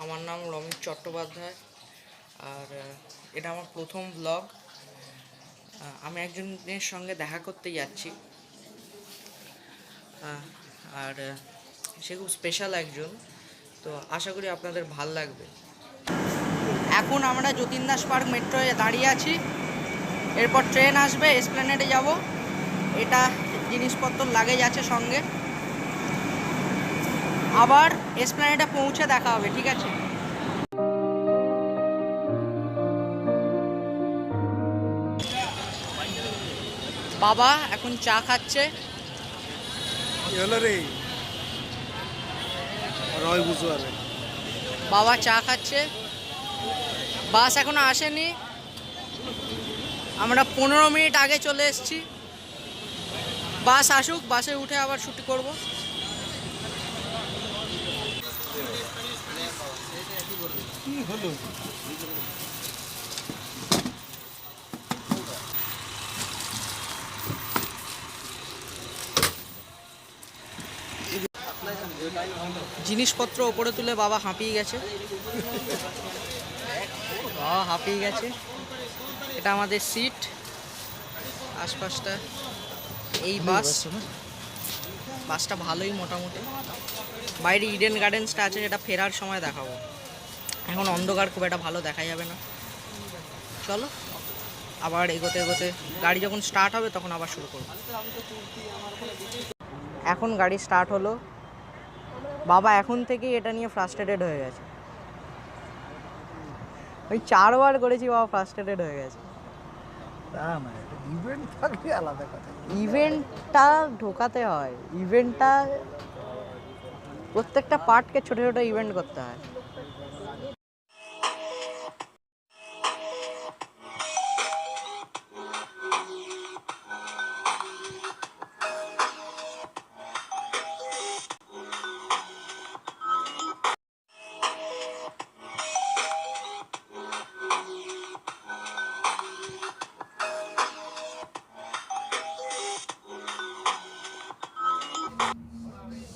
আমার নাম রমেশ চট্টোপাধ্যায়, আর এটা আমার প্রথম ব্লগ। আমি একজনের সঙ্গে দেখা করতে যাচ্ছি, আর সে খুব স্পেশাল একজন, তো আশা করি আপনাদের ভাল লাগবে। এখন আমরা যতীন দাস পার্ক মেট্রোয় দাঁড়িয়ে আছি, এরপর ট্রেন আসবে, এসপ্ল্যানেডে যাব। এটা জিনিসপত্র লাগেজ আছে সঙ্গে, আবার এসপ্ল্যানেডে পৌঁছে দেখা হবে, ঠিক আছে? বাবা এখন চা খাচ্ছে। বাবা চা খাচ্ছে। বাস এখনো আসেনি, আমরা 15 মিনিট আগে চলে এসেছি। বাস আসুক, বাসে উঠে আবার শুট করব। কি হলো? জিনিসপত্র ওপরে তুলে বাবা হাঁপিয়ে গেছে। হাঁপিয়ে গেছে। এটা আমাদের সিট, আশপাশটা। এই বাসটা ভালোই মোটামুটি। বাইরে ইডেন গার্ডেন্সটা আছে, যেটা ফেরার সময় দেখাবো। এখন অন্ধকার, খুব একটা ভালো দেখা যাবে না। চলো আবার এগোতে এগোতে, গাড়ি যখন স্টার্ট হবে তখন আবার শুরু করব। এখন গাড়ি স্টার্ট হলো। বাবা এখন থেকেই এটা নিয়ে ফ্রাস্ট্রেটেড হয়ে গেছে। ওই 4 বার করেছি, বাবা ফ্রাস্ট্রেটেড হয়ে গেছে। ইভেন্টটা ঢোকাতে হয়, ইভেন্টটা প্রত্যেকটা পার্টকে ছোট ছোট ইভেন্ট করতে হয়।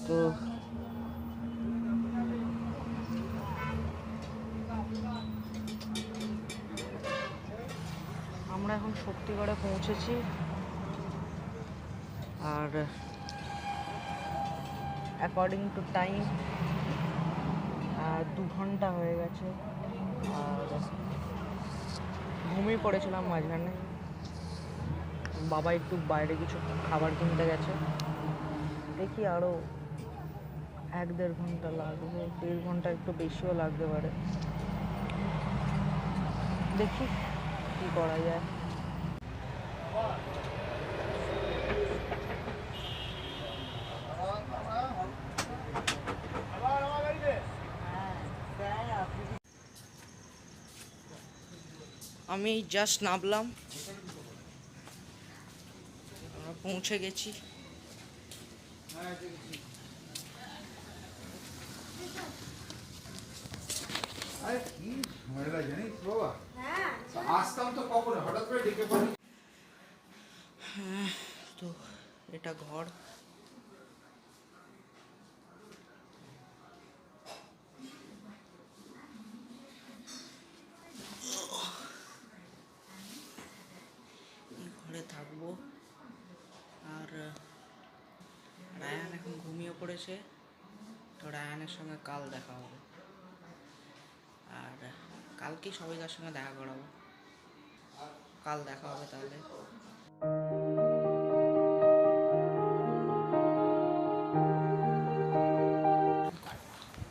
তো আমরা এখন শক্তিগড়ে পৌঁছেছি, আর অ্যাকর্ডিং টু টাইম 2 ঘন্টা হয়ে গেছে। আর ঘুমিয়ে পড়েছিলাম মাঝখানে। বাবা একটু বাইরে কিছু খাবার কিনতে গেছে। দেখি আরও 1-1.5 ঘন্টা লাগবে, 1.5 ঘন্টা একটু বেশিও লাগতে পারে। দেখি কি করা যায়। আমি জাস্ট নামলাম, আমরা পৌঁছে গেছি। তো এটা ঘর। ঘরে থাকবো। আর রায়ান এখন ঘুমিয়ে পড়েছে, তো রায়ানের সঙ্গে কাল দেখা হবে। আর কালকে সবাইকার সঙ্গে দেখা করাবো। কাল দেখা হবে তাহলে।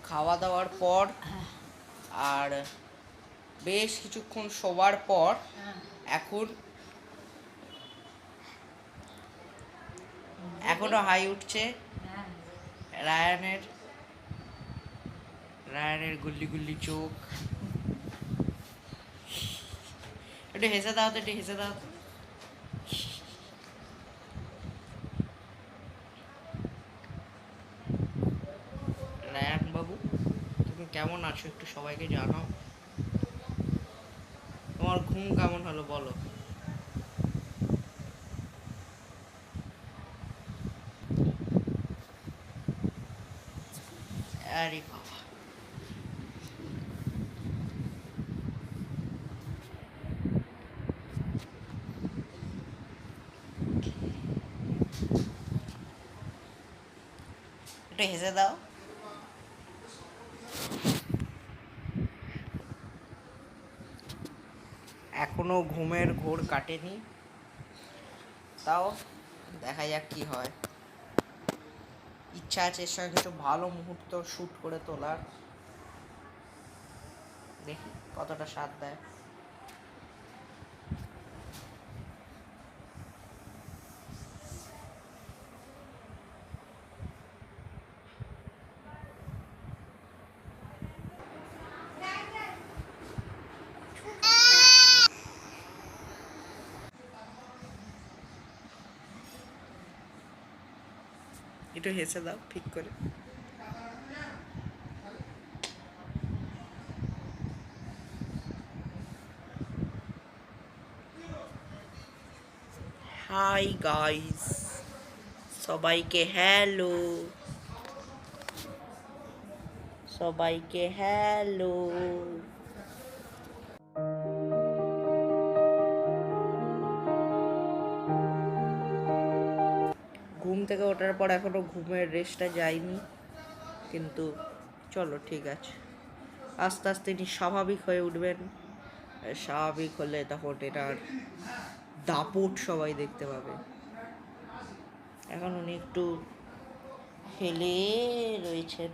খাওয়া দাওয়ার পর আর বেশ কিছুক্ষণ শোবার পর এখন এখনো হাই উঠছে রায়ানের গুল্লি গুল্লি চোখ। একটু হেসে দাও তো, একটু হেসে দাও তো। রায়ান বাবু, তুমি কেমন আছো একটু সবাইকে জানাও। তোমার ঘুম কেমন হলো বলো। আরে বাবা, একটু হেসে দাও। এখনো ঘুমের ঘোর কাটেনি, তাও দেখা যাক কি হয়। ইচ্ছা আছে এর সঙ্গে কিছু ভালো মুহূর্ত শ্যুট করে তোলার, দেখি কতটা স্বাদ দেয়। একটু হেসে দাও ঠিক করে। হাই গাইস, সবাইকে হ্যালো, সবাইকে হ্যালো। ঘুম থেকে ওঠার পর এখনো ঘুমের রেস্টটা যায়নি, কিন্তু চলো ঠিক আছে, আস্তে আস্তে তিনি স্বাভাবিক হয়ে উঠবেন। স্বাভাবিক হলে তখন এটার দাপট সবাই দেখতে পাবে। এখন উনি একটু হেলে রয়েছেন।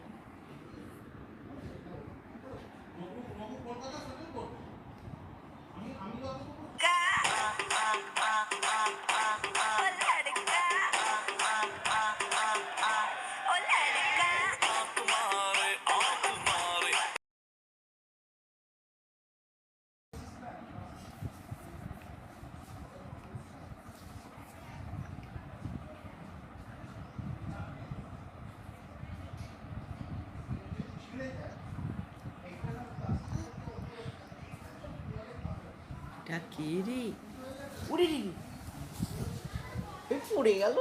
এটা কে রে? উড়ে রে, পড়ে গেল,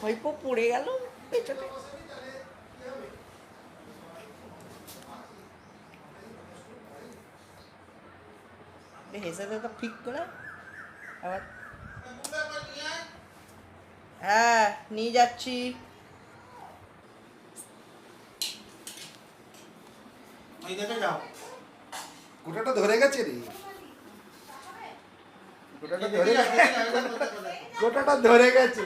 ভাইপো পড়ে গেল পেছনে। হেসে দে তো ঠিক করে আবার। হ্যাঁ নিয়ে যাচ্ছি। গোটাটা ধরে গেছে রে, গোটাটা ধরে গেছে, গোটাটা ধরে গেছে,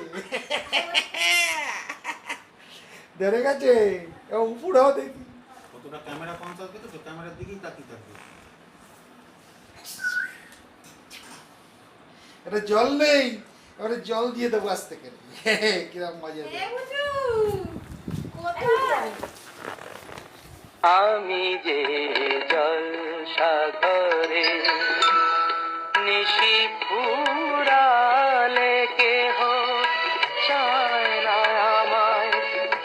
ধরে গেছে। উপরেও দেখি কতটা ক্যামেরা কনসাস দেখো, ক্যামেরার দিকেই তাকিয়ে থাকবে। এটা জল নেই, এবারে জল দিয়ে দেবো আজ থেকে। কিরম মজা দেবে। আমি যে জল সাগরে নিশি ফুরালে কেহ চায় না আমায়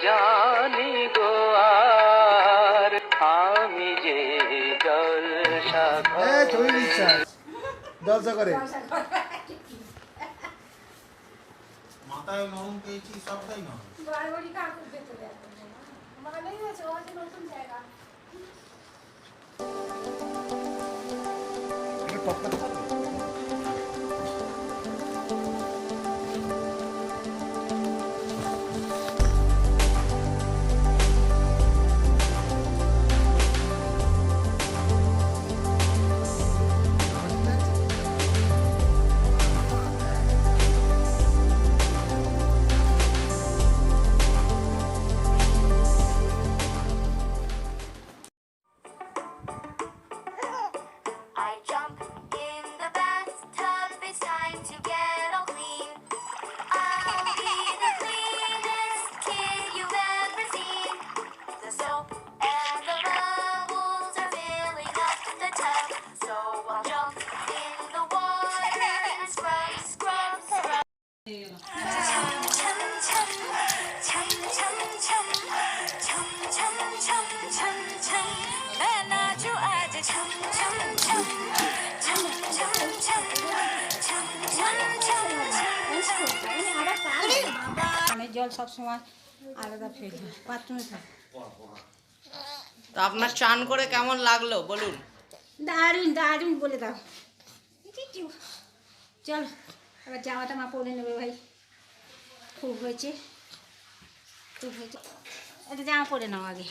জানি গো আর। আমি যে জল হ্যাঁ ছবি সাগরে বিশ্বাস দলসা করে। মাথায় নরম পেয়েছি সবটাই নয়। বারবারই কাকুর ভেতরে এখন ভালোই আছে, ও আছে নতুন জায়গা। এটা টপকাতে পারবে? I jump in the bathtub, it's time to get all clean. I'll be the cleanest kid you've ever seen. The soap and the bubbles are filling up the tub, so I'll jump in the water and scrub, scrub, scrub. Chum, chum, chum, chum, chum, chum, chum, chum, chum, chum, chum. मैं नाचूं आज छम छम छम छम छम छम छम छम छम মানে জল সবসময় আলাদা ফেল হয়, বাথরুমে থাকে। তো আপনার চান করে কেমন লাগলো বলুন? দারুণ দারুণ বলে দাও। চল এবার জামাটা মা পরে নেবে ভাই, খুব হয়েছে। খুব হয়েছে। এটা জামা পরে নাও আগে।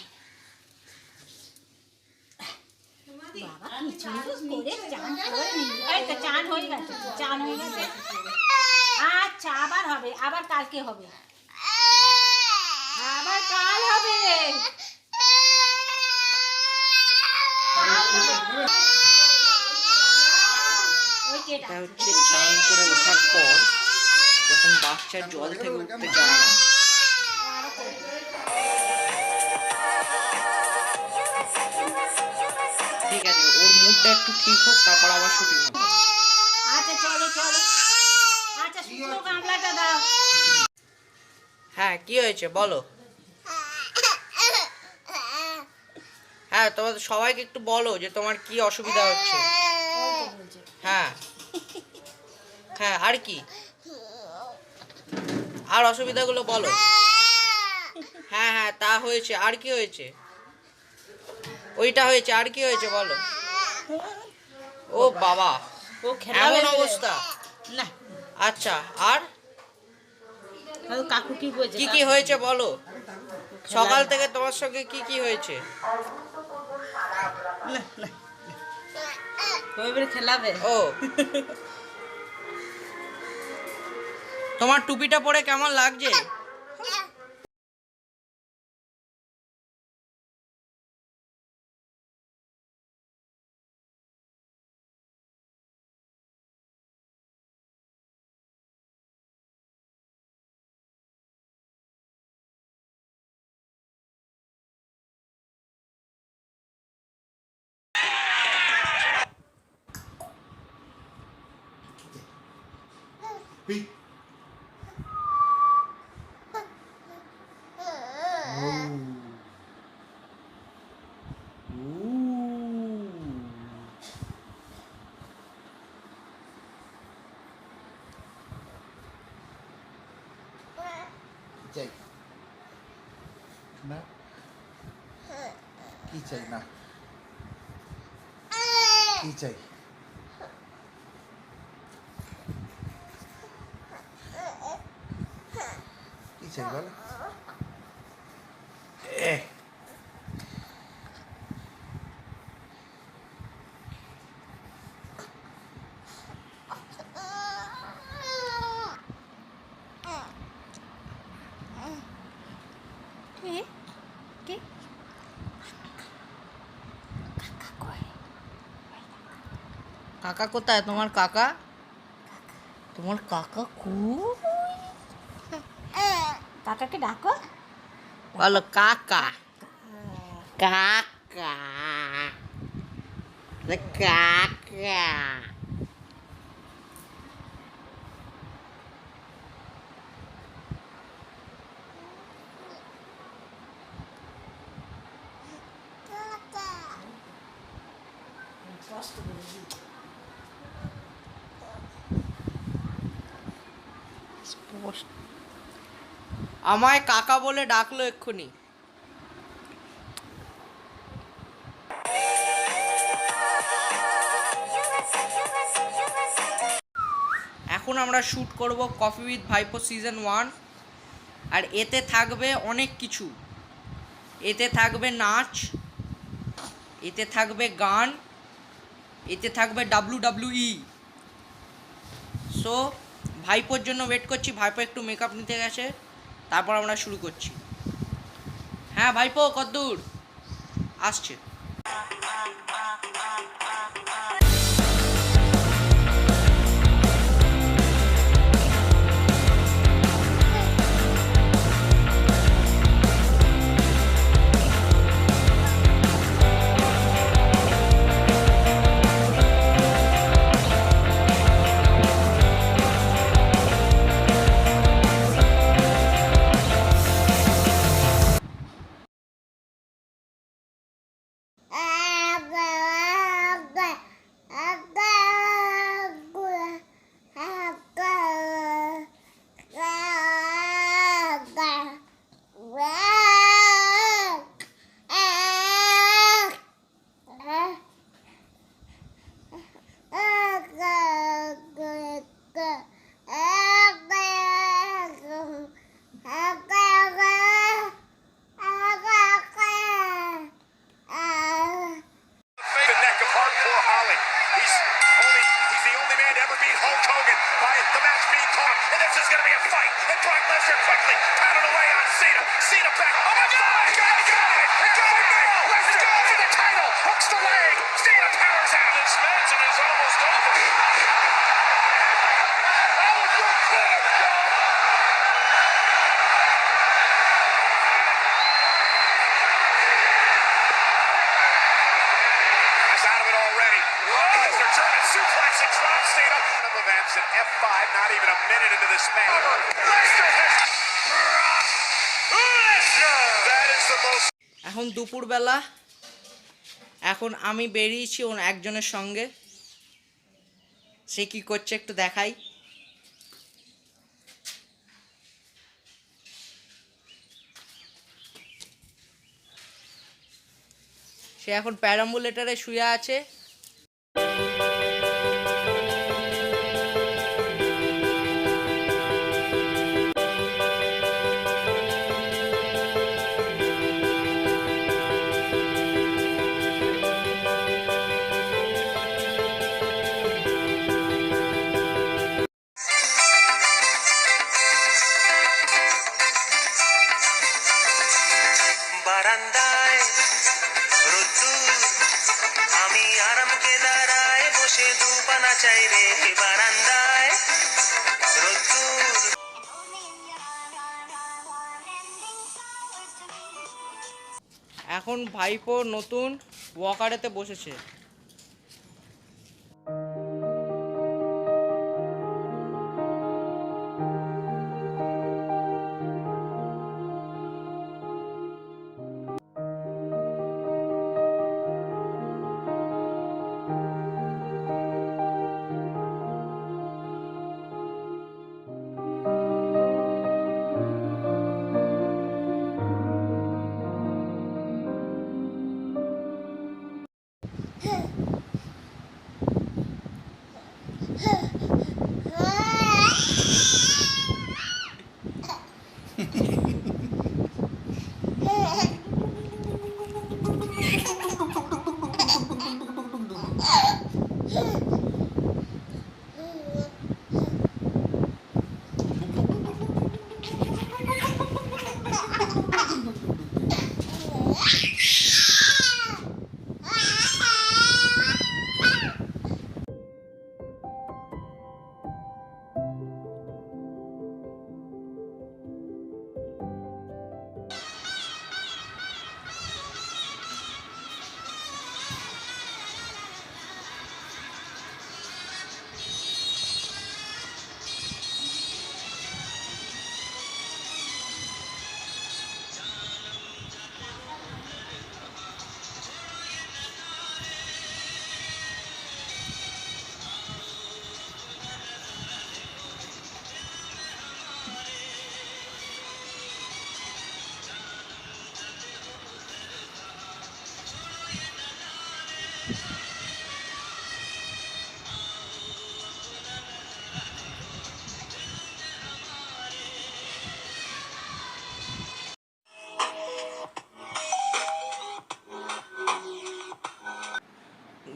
বাবা কি সুন্দর করে চান করে নিল। এই তো চান হয়ে গেছে, চান হয়ে গেছে। আচ্ছা আবার হবে, আবার কালকে হবে, আবার কাল হবে। ওই কে এটা হচ্ছে চান করে ওঠার পর যখন বাচ্চার জল থেকে উঠতে চায় না, ঠিক আছে ওর মুডটা একটু ঠিক হোক তারপর আবার শুটিং হবে। আচ্ছা চলো চলো। আচ্ছা শুকনো গামলাটা দাও। হ্যাঁ কি হয়েছে বলো। হ্যাঁ তোমাদের সবাইকে একটু বলো যে তোমার কি অসুবিধা হচ্ছে। হ্যাঁ হ্যাঁ আর কি, আর অসুবিধাগুলো বলো। হ্যাঁ হ্যাঁ তা হয়েছে, আর কি হয়েছে। ওইটা হয়েছে, আর কি হয়েছে বলো। ও বাবা ও এমন অবস্থা। না আচ্ছা আর কাকু কি বলছে? কি কি হয়েছে বলো। সকাল থেকে তোমার সঙ্গে কি কি হয়েছে। এবারে খেলাবে। ও তোমার টুপিটা পরে কেমন লাগছে। এই। চাই না, কি চাই না, কি চাই। কি চাই বল। কাকা কোথায় তোমার কাকা। তোমার কাকা কাকাকে ডাকো। বলো কাকা কাকা কাকা। আমায় কাকা বলে ডাকলো এক্ষুনি। এখন আমরা শ্যুট করব কফি উইথ ভাইপো সিজন 1, আর এতে থাকবে অনেক কিছু। এতে থাকবে নাচ, এতে থাকবে গান, এতে থাকবে WWE। সো ভাইপোর জন্য ওয়েট করছি, ভাইপো একটু মেকআপ নিতে গেছে, তারপর আমরা শুরু করছি। হ্যাঁ ভাইপো কদ্দূর আসছে। second by the match being called. And this is going to be a fight. And Brock Lesnar quickly pounded away on Cena. Cena back. Oh my God! He got it! He got it! Lesnar for the title. Hooks the leg. Cena powers out. This match is almost over. Oh, you can't, He's out of it already. Lesnar German suplexing John Cena. Of events in F5, not even a minute into this match. Lesnar has Brock Lesnar. That is the most. এখন দুপুরবেলা, এখন আমি বেরিয়েছি ওর একজনের সঙ্গে। সে কি করছে একটু দেখাই। সে এখন প্যারাম্বুলেটারে শুয়ে আছে। বারান্দায় রোদ্দুর, আমি আরামকে দাঁড়ায় বসে দুপানা চাই রে বারান্দায় রোদ্দুর। এখন ভাইপো নতুন ওয়াকারেতে বসেছে।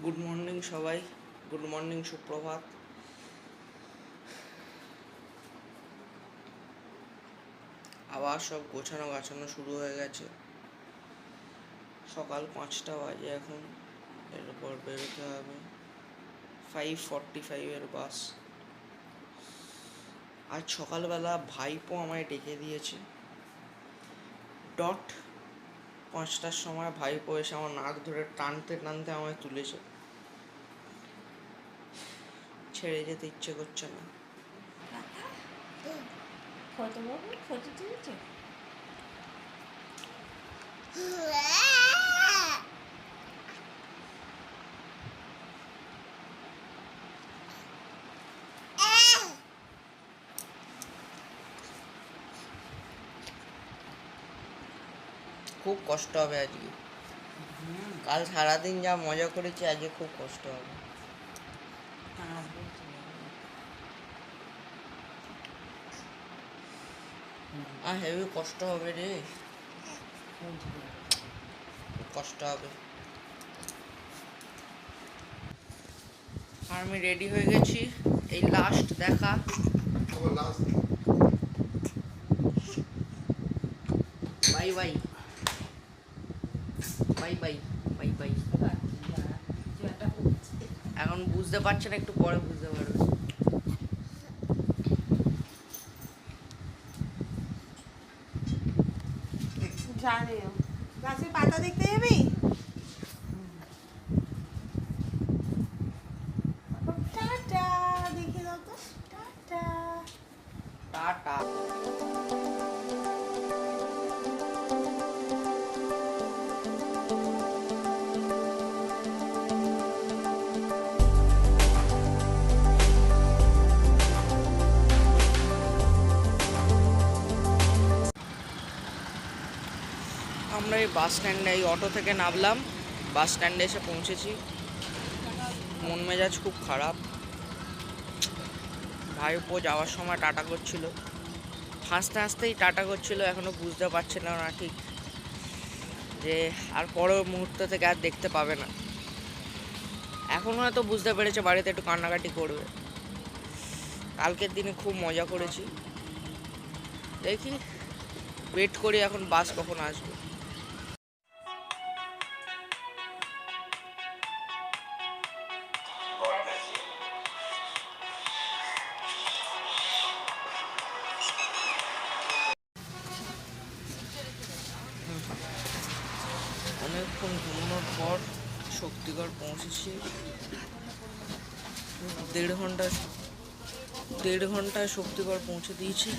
গুড মর্নিং সবাই, গুড মর্নিং, সুপ্রভাত। আবার সব গোছানো গাছানো শুরু হয়ে গেছে। সকাল 5টা বাজে এখন। এরপর বেরোতে হবে 5:45 বাস। আজ সকালবেলা ভাইপো আমায় ডেকে দিয়েছে। ডট 5টার সময় ভাইপো এসে আমার নাক ধরে টানতে টানতে আমায় তুলেছে। ছেড়ে যেতে ইচ্ছে করছে না। ফটো তুলেছে। খুব কষ্ট হবে আজকে। কাল সারাদিন যা মজা করেছি, আজকে খুব কষ্ট হবে। আর হেভি কষ্ট হবে রে, কষ্ট হবে। আর আমি রেডি হয়ে গেছি, এই লাস্ট দেখা। Bye bye bye bye bye bye. এখন বুঝতে পারছেন, একটু পরে বুঝতে পারবে। জানিও গাছের পাতা দেখতে যাবি? টাটা, দেখে দাও তো। টাটা। টাটা। আমরা এই বাস স্ট্যান্ডে, এই অটো থেকে নামলাম, বাস স্ট্যান্ডে এসে পৌঁছেছি। মন মেজাজ খুব খারাপ। ভাইপো যাওয়ার সময় টাটা করছিল, হাসতে হাসতেই টাটা করছিল, এখনও বুঝতে পারছিল না ঠিক যে আর পরের মুহূর্ত থেকে আর দেখতে পাবে না। এখন হয়তো বুঝতে পেরেছে বাড়িতে একটু কান্নাকাটি করবে। কালকের দিনে খুব মজা করেছি। দেখি, ওয়েট করি এখন বাস কখন আসবে। অনেকক্ষণ ঘুমানোর পর শক্তিগড় পৌঁছেছি। 1.5 ঘন্টায় শক্তিগড় পৌঁছে দিয়েছি।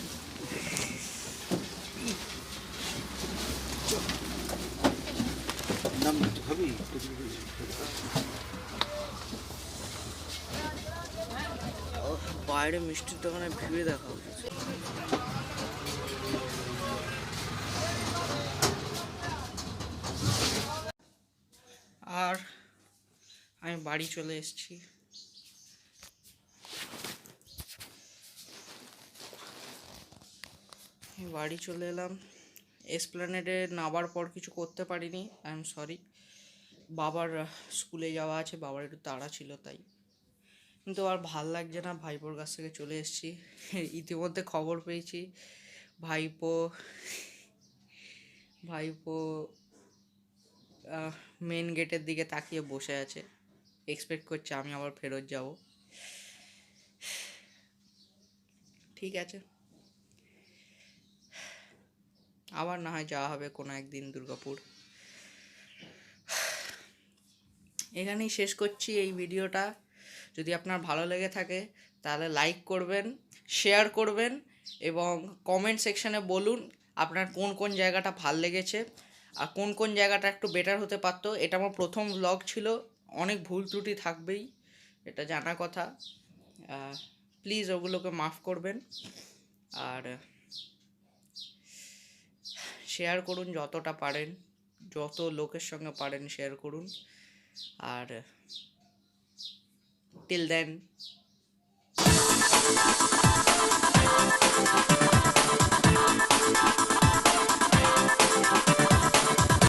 বাইরে মিষ্টির দোকানে ভিড়ে দেখা উচিত। আর আমি বাড়ি চলে এসেছি। বাড়ি চলে এলাম। এসপ্ল্যানেডে নামার পর কিছু করতে পারিনি, আই এম সরি। বাবার স্কুলে যাওয়া আছে, বাবার একটু তাড়া ছিল তাই। কিন্তু আর ভাল লাগছে না, ভাইপোর কাছ থেকে চলে এসেছি। ইতিমধ্যে খবর পেয়েছি ভাইপো মেন গেটের দিকে তাকিয়ে বসে আছে, এক্সপেক্ট করছে আমি আবার ফেরত যাব। ঠিক আছে, আবার না হয় যাওয়া হবে কোনো একদিন দুর্গাপুর। এখানেই শেষ করছি এই ভিডিওটা। যদি আপনার ভালো লেগে থাকে তাহলে লাইক করবেন, শেয়ার করবেন এবং কমেন্ট সেকশানে বলুন আপনার কোন কোন জায়গাটা ভাল লেগেছে আর কোন কোন জায়গাটা একটু বেটার হতে পারতো। এটা আমার প্রথম ব্লগ ছিল, অনেক ভুল ত্রুটি থাকবেই, এটা জানা কথা। প্লিজ ওগুলোকে মাফ করবেন। আর শেয়ার করুন যতটা পারেন, যত লোকের সঙ্গে পারেন শেয়ার করুন। আর টিল দেন